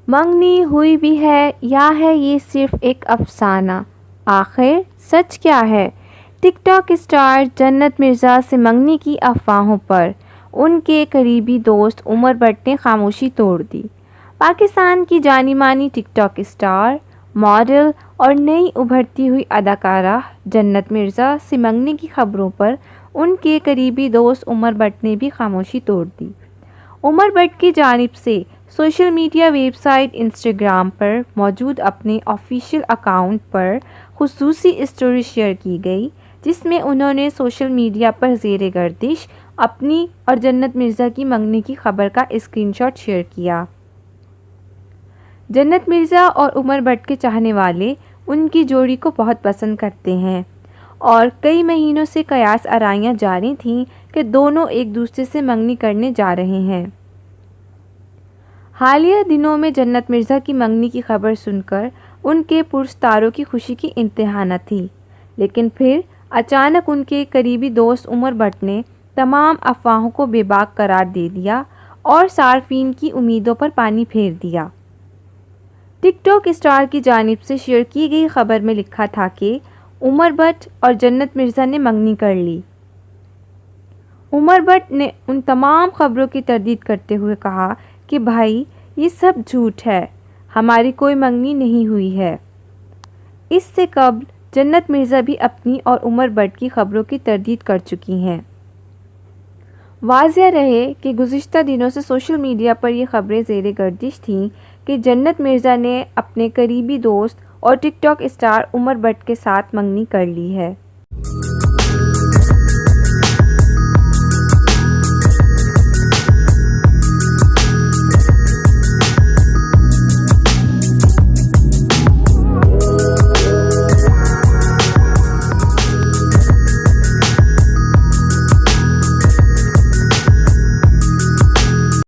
منگنی ہوئی بھی ہے یا ہے یہ صرف ایک افسانہ؟ آخر سچ کیا ہے؟ ٹک ٹاک اسٹار جنت مرزا سے منگنی کی افواہوں پر ان کے قریبی دوست عمر بٹ نے خاموشی توڑ دی۔ پاکستان کی جانی مانی ٹک ٹاک اسٹار، ماڈل اور نئی ابھرتی ہوئی اداکارہ جنت مرزا سے منگنی کی خبروں پر ان کے قریبی دوست عمر بٹ نے بھی خاموشی توڑ دی۔ عمر بٹ کی جانب سے social media website Instagram پر موجود اپنے آفیشیل اکاؤنٹ پر خصوصی اسٹوری شیئر کی گئی، جس میں انہوں نے سوشل میڈیا پر زیر گردش اپنی اور جنت مرزا کی منگنی کی خبر کا اسکرین شاٹ شیئر کیا۔ جنت مرزا اور عمر بٹ کے چاہنے والے ان کی جوڑی کو بہت پسند کرتے ہیں اور کئی مہینوں سے قیاس آرائیاں جاری تھیں کہ دونوں ایک دوسرے سے منگنی کرنے جا رہے ہیں۔ حالیہ دنوں میں جنت مرزا کی منگنی کی خبر سن کر ان کے پرستاروں کی خوشی کی انتہا نہ تھی، لیکن پھر اچانک ان کے قریبی دوست عمر بٹ نے تمام افواہوں کو بے باک قرار دے دیا اور صارفین کی امیدوں پر پانی پھیر دیا۔ ٹک ٹاک اسٹار کی جانب سے شیئر کی گئی خبر میں لکھا تھا کہ عمر بٹ اور جنت مرزا نے منگنی کر لی۔ عمر بٹ نے ان تمام خبروں کی تردید کرتے ہوئے کہا کہ بھائی یہ سب جھوٹ ہے، ہماری کوئی منگنی نہیں ہوئی ہے۔ اس سے قبل جنت مرزا بھی اپنی اور عمر بٹ کی خبروں کی تردید کر چکی ہیں۔ واضح رہے کہ گزشتہ دنوں سے سوشل میڈیا پر یہ خبریں زیر گردش تھیں کہ جنت مرزا نے اپنے قریبی دوست اور ٹک ٹاک اسٹار عمر بٹ کے ساتھ منگنی کر لی ہے۔